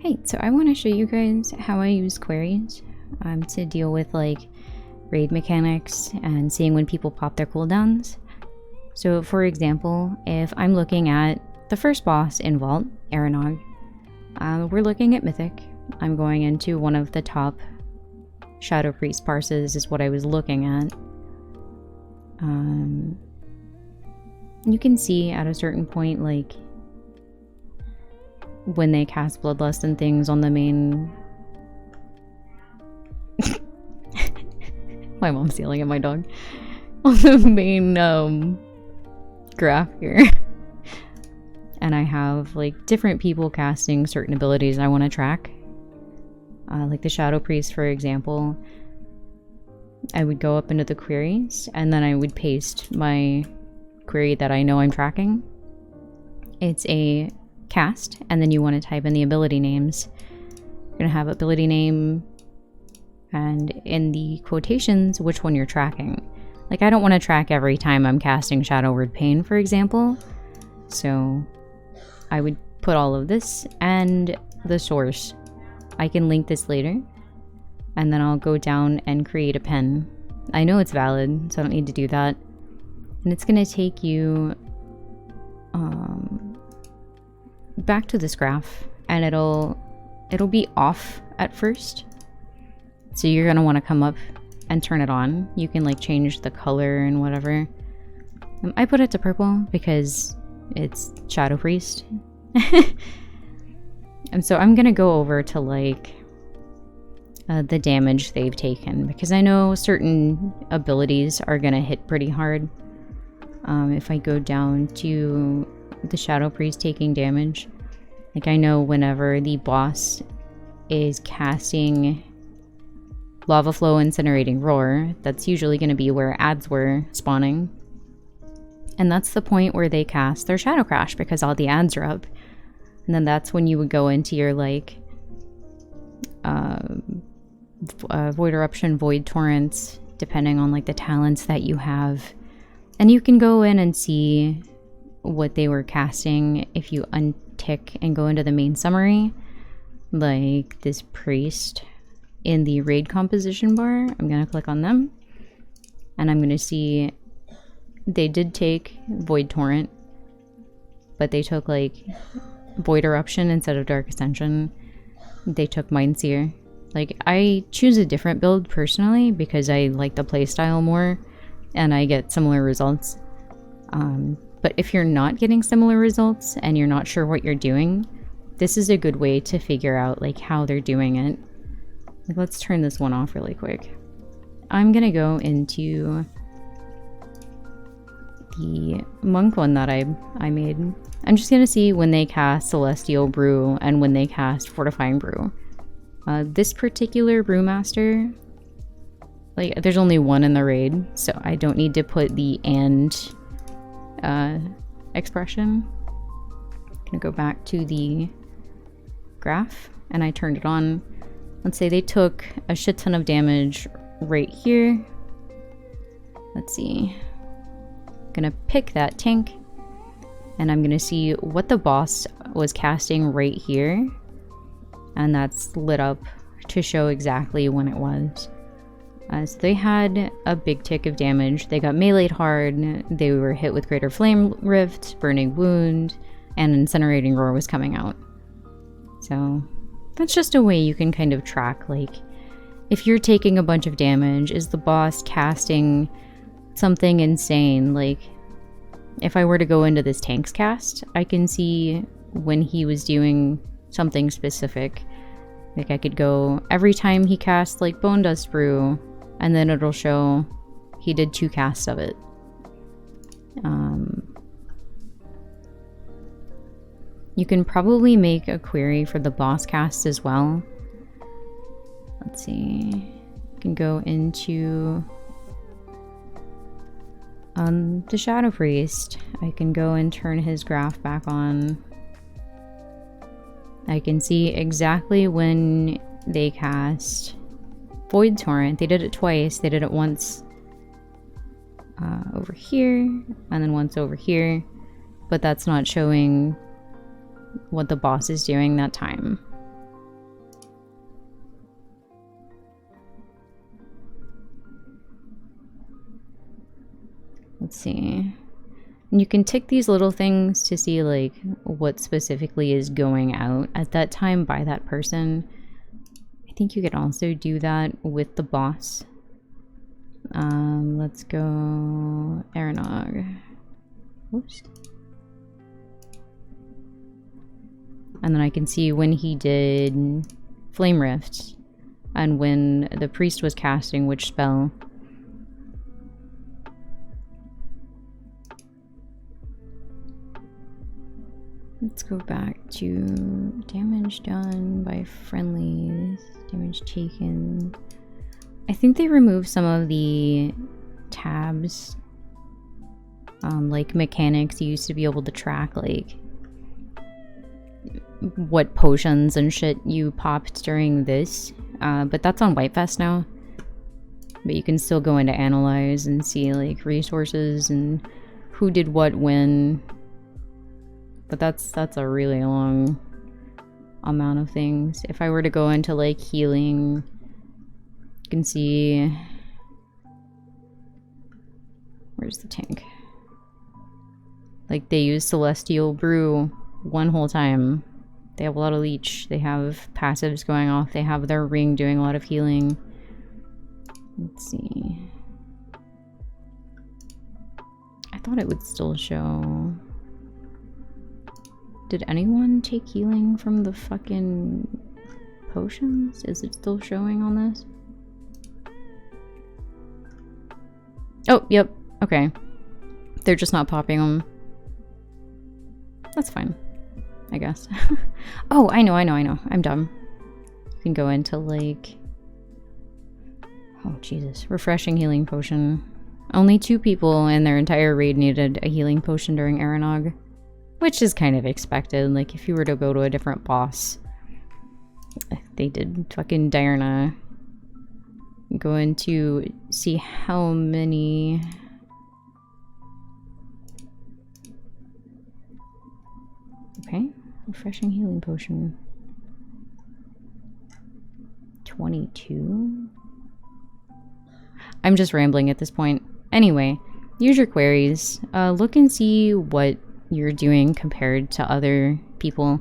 Hey, so I want to show you guys how I use queries to deal with like raid mechanics and seeing when people pop their cooldowns. So for example, if I'm looking at the first boss in Vault, Aranog, we're looking at Mythic. I'm going into one of the top Shadow Priest parses is what I was looking at. You can see at a certain point like when they cast Bloodlust and things on the main... My mom's yelling at my dog. On the main graph here. And I have like different people casting certain abilities I want to track. Like the Shadow Priest, for example. I would go up into the queries and then I would paste my query that I know I'm tracking. It's a cast, and then you want to type in the ability names. You're gonna have ability name and in the quotations which one you're tracking. Like I don't want to track every time I'm casting Shadow Word Pain, for example, so I would put all of this and the source. I can link this later and then I'll go down and create a pen. I know it's valid, so I don't need to do that, and it's gonna take you back to this graph, and it'll be off at first, so you're gonna want to come up and turn it on. You can like change the color and whatever. I put it to purple because it's Shadow Priest. And so I'm gonna go over to like the damage they've taken, because I know certain abilities are gonna hit pretty hard. If I go down to the Shadow Priest taking damage, like I know whenever the boss is casting Lava Flow Incinerating Roar, that's usually going to be where ads were spawning, and that's the point where they cast their Shadow Crash because all the ads are up, and then that's when you would go into your like Void Eruption, Void Torrents, depending on like the talents that you have, and you can go in and see what they were casting if you untick and go into the main summary. Like this priest in the raid composition bar, I'm gonna click on them and I'm gonna see they did take Void Torrent, but they took like Void Eruption instead of Dark Ascension. They took Mindseer. Like I choose a different build personally because I like the playstyle more and I get similar results. But if you're not getting similar results and you're not sure what you're doing, this is a good way to figure out like how they're doing it. Like, let's turn this one off really quick. I'm gonna go into the monk one that I made. I'm just gonna see when they cast Celestial Brew and when they cast Fortifying Brew. This particular brewmaster, like there's only one in the raid, so I don't need to put the and expression. I'm gonna go back to the graph and I turned it on. Let's say they took a shit ton of damage right here. Let's see. I'm gonna pick that tank and I'm gonna see what the boss was casting right here, and that's lit up to show exactly when it was. So they had a big tick of damage. They got meleeed hard. They were hit with Greater Flame Rift, Burning Wound, and Incinerating Roar was coming out. So that's just a way you can kind of track, like, if you're taking a bunch of damage, is the boss casting something insane? Like, if I were to go into this tank's cast, I can see when he was doing something specific. Like I could go every time he cast like Bone Dust Brew, and then it'll show he did 2 casts of it. You can probably make a query for the boss cast as well. Let's see. You can go into the Shadow Priest. I can go and turn his graph back on. I can see exactly when they cast Void Torrent. They did it twice. They did it once over here and then once over here, but that's not showing what the boss is doing that time. Let's see. And you can tick these little things to see like what specifically is going out at that time by that person. I think you can also do that with the boss. Let's go Aranog. Whoops. And then I can see when he did Flame Rift and when the priest was casting which spell. Let's go back to damage done by friendlies, damage taken. I think they removed some of the tabs, like mechanics. You used to be able to track like what potions and shit you popped during this, but that's on Whitefest now. But you can still go into analyze and see like resources and who did what when. But that's a really long amount of things. If I were to go into like healing, you can see, where's the tank? Like they use Celestial Brew one whole time. They have a lot of leech. They have passives going off. They have their ring doing a lot of healing. Let's see. I thought it would still show. Did anyone take healing from the fucking potions? Is it still showing on this? Oh, yep. Okay. They're just not popping them. That's fine, I guess. Oh, I know. I'm dumb. You can go into like... Oh, Jesus. Refreshing healing potion. Only 2 people in their entire raid needed a healing potion during Aranog. Which is kind of expected. Like, if you were to go to a different boss, they did fucking Diurna. Going to see how many... Okay, refreshing healing potion. 22? I'm just rambling at this point. Anyway, use your queries. Look and see what you're doing compared to other people.